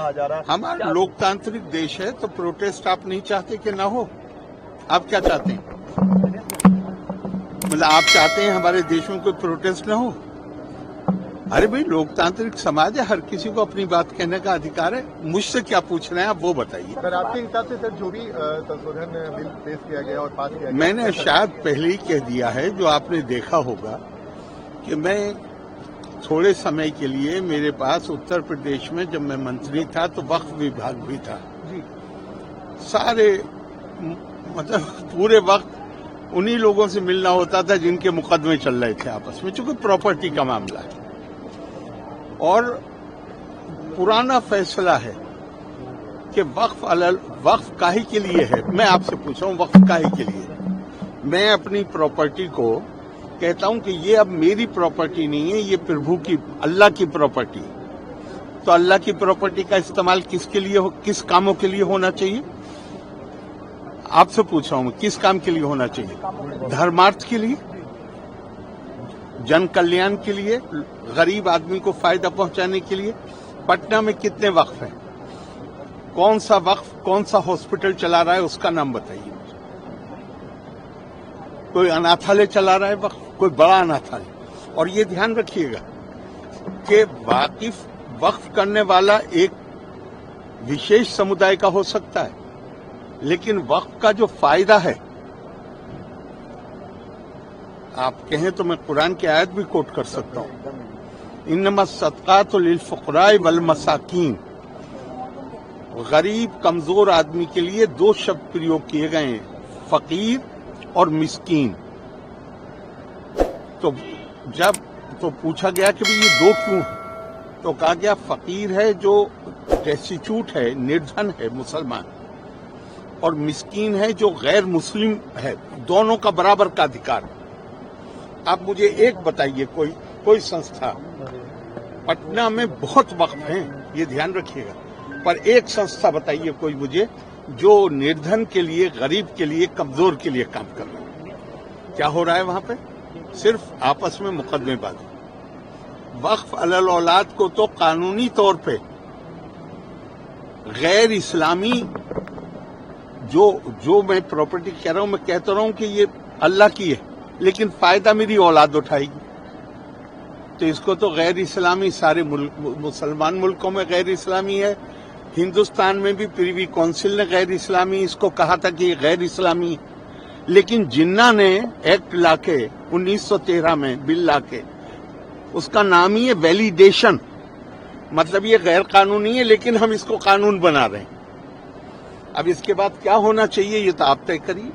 कहा जा रहा है। हमारा लोकतांत्रिक देश है, तो प्रोटेस्ट आप नहीं चाहते कि ना हो? आप क्या चाहते हैं? मतलब आप चाहते हैं हमारे देश में कोई प्रोटेस्ट ना हो? अरे भाई, लोकतांत्रिक समाज है, हर किसी को अपनी बात कहने का अधिकार है। मुझसे क्या पूछ रहे हैं आप, वो बताइए। सर, आपके हिसाब से सर जो भी संशोधन बिल पेश किया गया और पास किया गया, मैंने शायद पहले ही कह दिया है, जो आपने देखा होगा कि मैं थोड़े समय के लिए, मेरे पास उत्तर प्रदेश में जब मैं मंत्री था तो वक्फ विभाग भी था जी। सारे मतलब पूरे वक्त उन्हीं लोगों से मिलना होता था जिनके मुकदमे चल रहे थे आपस में, चूंकि प्रॉपर्टी का मामला है और पुराना फैसला है कि वक्फ काहे के लिए है। मैं आपसे पूछ रहा हूं, वक्फ काहे के लिए? मैं अपनी प्रॉपर्टी को कहता हूं कि ये अब मेरी प्रॉपर्टी नहीं है, ये प्रभु की, अल्लाह की प्रॉपर्टी। तो अल्लाह की प्रॉपर्टी का इस्तेमाल किसके लिए किस कामों के लिए होना चाहिए? आपसे पूछ रहा हूं, किस काम के लिए होना चाहिए? धर्मार्थ के लिए, जन कल्याण के लिए, गरीब आदमी को फायदा पहुंचाने के लिए। पटना में कितने वक्फ हैं? कौन सा वक्फ कौन सा हॉस्पिटल चला रहा है, उसका नाम बताइए मुझे। कोई अनाथालय चला रहा है वक्फ, कोई बड़ा अनाथालय। और ये ध्यान रखिएगा कि वाकिफ वक्फ करने वाला एक विशेष समुदाय का हो सकता है, लेकिन वक्फ का जो फायदा है, आप कहें तो मैं कुरान की आयत भी कोट कर सकता हूं, इन्नमा सदकातु लिल फुक़राए वल मसाकीन। गरीब कमजोर आदमी के लिए दो शब्द प्रयोग किए गए हैं, फकीर और मिस्कीन। तो जब तो पूछा गया कि भाई ये दो क्यों है, तो कहा गया फकीर है जो डेस्टिट्यूट है, निर्धन है, मुसलमान, और मिस्कीन है जो गैर मुस्लिम है। दोनों का बराबर का अधिकार है। आप मुझे एक बताइए, कोई संस्था, पटना में बहुत वक्फ हैं, ये ध्यान रखिएगा, पर एक संस्था बताइए कोई मुझे जो निर्धन के लिए, गरीब के लिए, कमजोर के लिए काम कर रहा है। क्या हो रहा है वहां पे? सिर्फ आपस में मुकदमेबाजी। वक्फ अलल औलाद को तो कानूनी तौर पे गैर इस्लामी जो मैं प्रॉपर्टी कह रहा हूं, मैं कहता रहा हूं कि ये अल्लाह की है, लेकिन फायदा मेरी औलाद उठाएगी, तो इसको तो गैर इस्लामी, सारे मुसलमान मुल्कों में गैर इस्लामी है। हिंदुस्तान में भी प्रिवी काउंसिल ने गैर इस्लामी इसको कहा था कि ये गैर इस्लामी है। लेकिन जिन्ना ने एक्ट लाके 1913 में बिल लाके, उसका नाम ही है वैलिडेशन, मतलब ये गैर कानूनी है लेकिन हम इसको कानून बना रहे हैं। अब इसके बाद क्या होना चाहिए ये तो आप तय करिए।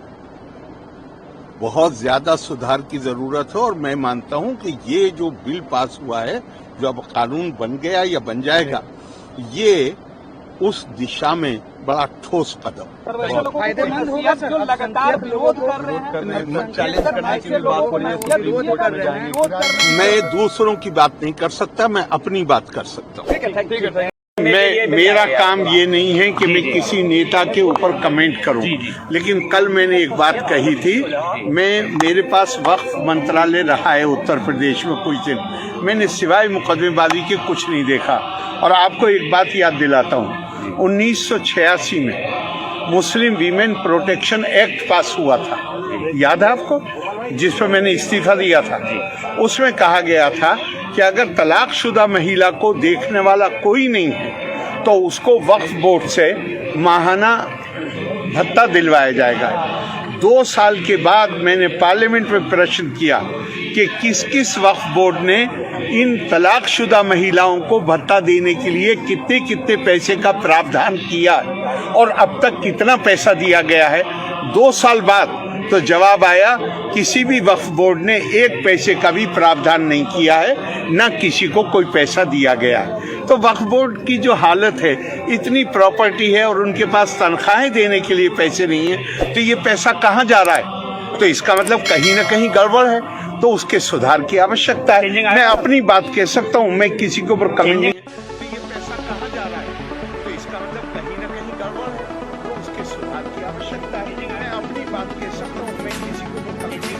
बहुत ज्यादा सुधार की जरूरत है और मैं मानता हूं कि ये जो बिल पास हुआ है, जो अब कानून बन गया या बन जाएगा, ये उस दिशा में बड़ा ठोस कदम। फायदेमंद होगा सर, जो लगातार विरोध कर रहे हैं, चैलेंज करने की भी बात हो रही है, सुप्रीम कोर्ट में जाएंगे। मैं दूसरों की बात नहीं कर सकता, मैं अपनी बात कर सकता हूँ। ठीक है। मेरा काम ये नहीं है कि मैं किसी नेता के ऊपर कमेंट करूं, लेकिन कल मैंने एक बात कही थी, मेरे पास वक्फ मंत्रालय रहा है उत्तर प्रदेश में कुछ दिन, मैंने सिवाय मुकदमेबाजी के कुछ नहीं देखा। और आपको एक बात याद दिलाता हूं, 1986 में मुस्लिम वीमेन प्रोटेक्शन एक्ट पास हुआ था, याद है आपको, जिसमें मैंने इस्तीफा दिया था। उसमें कहा गया था कि अगर तलाकशुदा महिला को देखने वाला कोई नहीं है तो उसको वक्फ बोर्ड से माहाना भत्ता दिलवाया जाएगा। 2 साल के बाद मैंने पार्लियामेंट में प्रश्न किया कि किस किस वक्फ बोर्ड ने इन तलाकशुदा महिलाओं को भत्ता देने के लिए कितने कितने पैसे का प्रावधान किया और अब तक कितना पैसा दिया गया है। 2 साल बाद तो जवाब आया, किसी भी वक्फ बोर्ड ने 1 पैसे का भी प्रावधान नहीं किया है, न किसी को कोई पैसा दिया गया है। तो वक्फ बोर्ड की जो हालत है, इतनी प्रॉपर्टी है और उनके पास तनख्वाहें देने के लिए पैसे नहीं है, तो ये पैसा कहाँ जा रहा है? तो इसका मतलब कहीं ना कहीं गड़बड़ है, तो उसके सुधार की आवश्यकता है। मैं अपनी बात कह सकता हूँ, मैं किसी के ऊपर कमेंट नहीं। तो ये पैसा कहाँ जा रहा है? तो इसका मतलब कहीं ना कहीं गड़बड़ है, तो उसके सुधार की आवश्यकता है। मैं अपनी बात कह सकता हूँ।